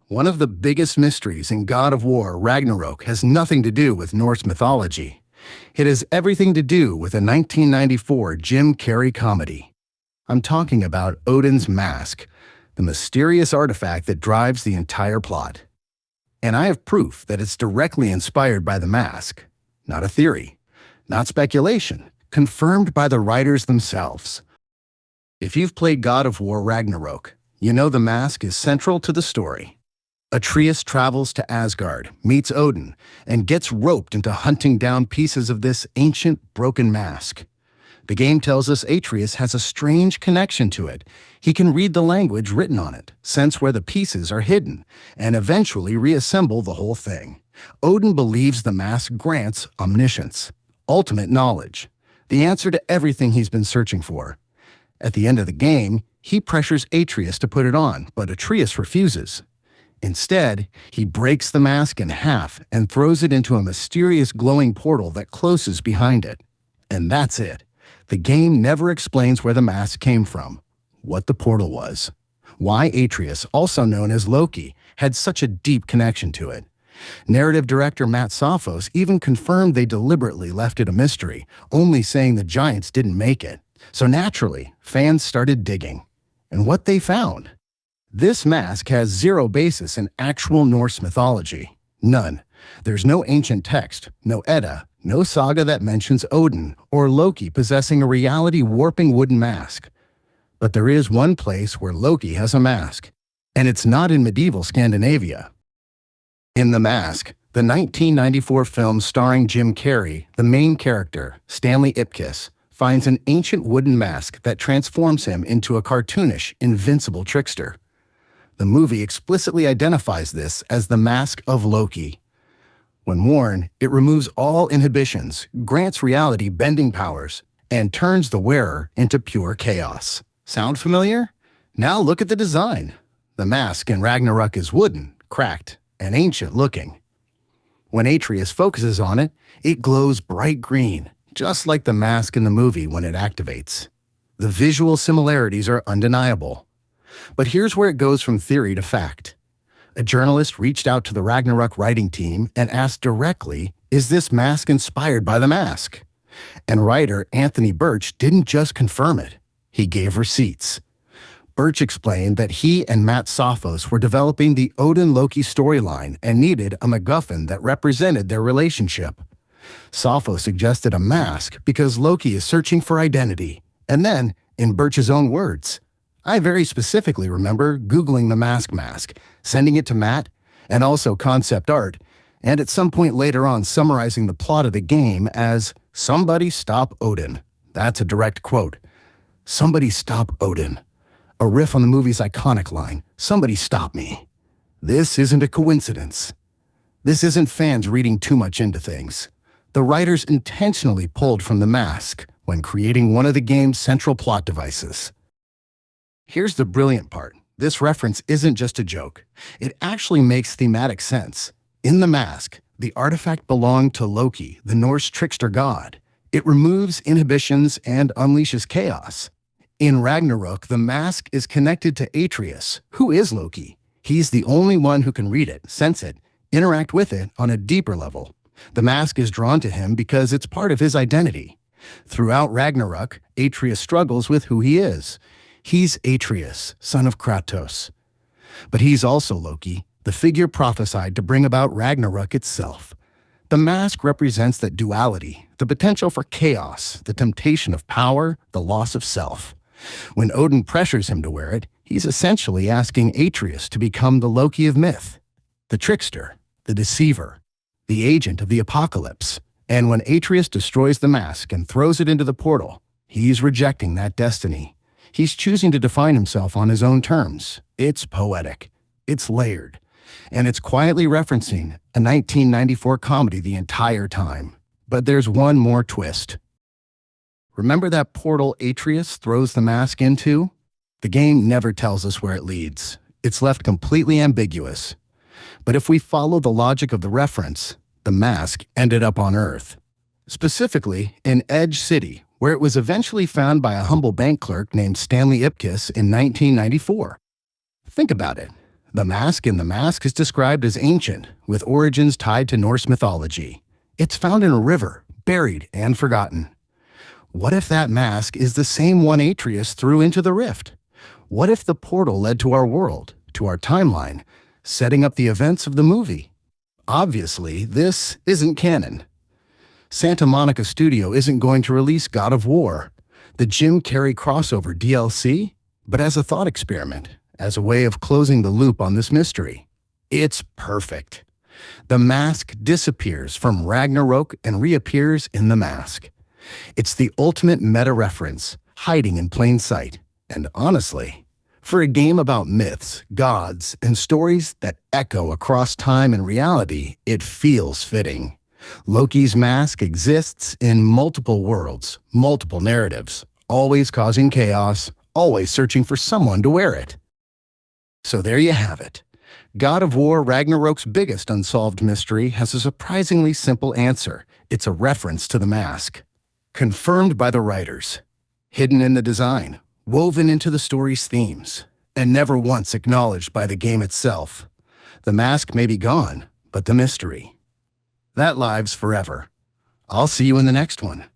One of the biggest mysteries in God of War Ragnarok has nothing to do with Norse mythology. It has everything to do with a 1994 Jim Carrey comedy. I'm talking about Odin's mask, the mysterious artifact that drives the entire plot. And I have proof that it's directly inspired by the mask, not a theory, not speculation, confirmed by the writers themselves. If you've played God of War Ragnarok, you know the mask is central to the story. Atreus travels to Asgard, meets Odin, and gets roped into hunting down pieces of this ancient, broken mask. The game tells us Atreus has a strange connection to it. He can read the language written on it, sense where the pieces are hidden, and eventually reassemble the whole thing. Odin believes the mask grants omniscience, ultimate knowledge, the answer to everything he's been searching for. At the end of the game, he pressures Atreus to put it on, but Atreus refuses. Instead, he breaks the mask in half and throws it into a mysterious glowing portal that closes behind it. And that's it. The game never explains where the mask came from, what the portal was, why Atreus, also known as Loki, had such a deep connection to it. Narrative director Matt Sophos even confirmed they deliberately left it a mystery, only saying the giants didn't make it. So naturally, fans started digging. And what they found? This mask has zero basis in actual Norse mythology. None. There's no ancient text, no Edda, no saga that mentions Odin or Loki possessing a reality-warping wooden mask. But there is one place where Loki has a mask, and it's not in medieval Scandinavia. In The Mask, the 1994 film starring Jim Carrey, the main character, Stanley Ipkiss, finds an ancient wooden mask that transforms him into a cartoonish, invincible trickster. The movie explicitly identifies this as the Mask of Loki. When worn, it removes all inhibitions, grants reality-bending powers, and turns the wearer into pure chaos. Sound familiar? Now look at the design. The mask in Ragnarok is wooden, cracked, and ancient-looking. When Atreus focuses on it, it glows bright green, just like the mask in the movie when it activates. The visual similarities are undeniable. But here's where it goes from theory to fact. A journalist reached out to the Ragnarok writing team and asked directly, is this mask inspired by the mask? And writer Anthony Burch didn't just confirm it, he gave receipts. Burch explained that he and Matt Sophos were developing the Odin-Loki storyline and needed a MacGuffin that represented their relationship. Sophos suggested a mask because Loki is searching for identity. And then, in Burch's own words, I very specifically remember Googling the mask, sending it to Matt, and also concept art, and at some point later on summarizing the plot of the game as, "Somebody stop Odin." That's a direct quote. Somebody stop Odin. A riff on the movie's iconic line, "Somebody stop me." This isn't a coincidence. This isn't fans reading too much into things. The writers intentionally pulled from the mask when creating one of the game's central plot devices. Here's the brilliant part. This reference isn't just a joke. It actually makes thematic sense. In the mask, the artifact belonged to Loki, the Norse trickster god. It removes inhibitions and unleashes chaos. In Ragnarok, the mask is connected to Atreus, who is Loki. He's the only one who can read it, sense it, interact with it on a deeper level. The mask is drawn to him because it's part of his identity. Throughout Ragnarok, Atreus struggles with who he is. He's Atreus, son of Kratos. But he's also Loki, the figure prophesied to bring about Ragnarok itself. The mask represents that duality, the potential for chaos, the temptation of power, the loss of self. When Odin pressures him to wear it, he's essentially asking Atreus to become the Loki of myth, the trickster, the deceiver, the agent of the apocalypse. And when Atreus destroys the mask and throws it into the portal, he's rejecting that destiny. He's choosing to define himself on his own terms. It's poetic, it's layered, and it's quietly referencing a 1994 comedy the entire time. But there's one more twist. Remember that portal Atreus throws the mask into? The game never tells us where it leads. It's left completely ambiguous. But if we follow the logic of the reference, the mask ended up on Earth. Specifically, in Edge City, where it was eventually found by a humble bank clerk named Stanley Ipkiss in 1994. Think about it. The mask in the mask is described as ancient, with origins tied to Norse mythology. It's found in a river, buried and forgotten. What if that mask is the same one Atreus threw into the rift? What if the portal led to our world, to our timeline, setting up the events of the movie? Obviously, this isn't canon. Santa Monica Studio isn't going to release God of War, the Jim Carrey crossover DLC, but as a thought experiment, as a way of closing the loop on this mystery. It's perfect. The mask disappears from Ragnarok and reappears in the mask. It's the ultimate meta-reference, hiding in plain sight. And honestly, for a game about myths, gods, and stories that echo across time and reality, it feels fitting. Loki's mask exists in multiple worlds, multiple narratives, always causing chaos, always searching for someone to wear it. So there you have it. God of War Ragnarok's biggest unsolved mystery has a surprisingly simple answer. It's a reference to the mask. Confirmed by the writers. Hidden in the design. Woven into the story's themes. And never once acknowledged by the game itself. The mask may be gone, but the mystery. That lives forever. I'll see you in the next one.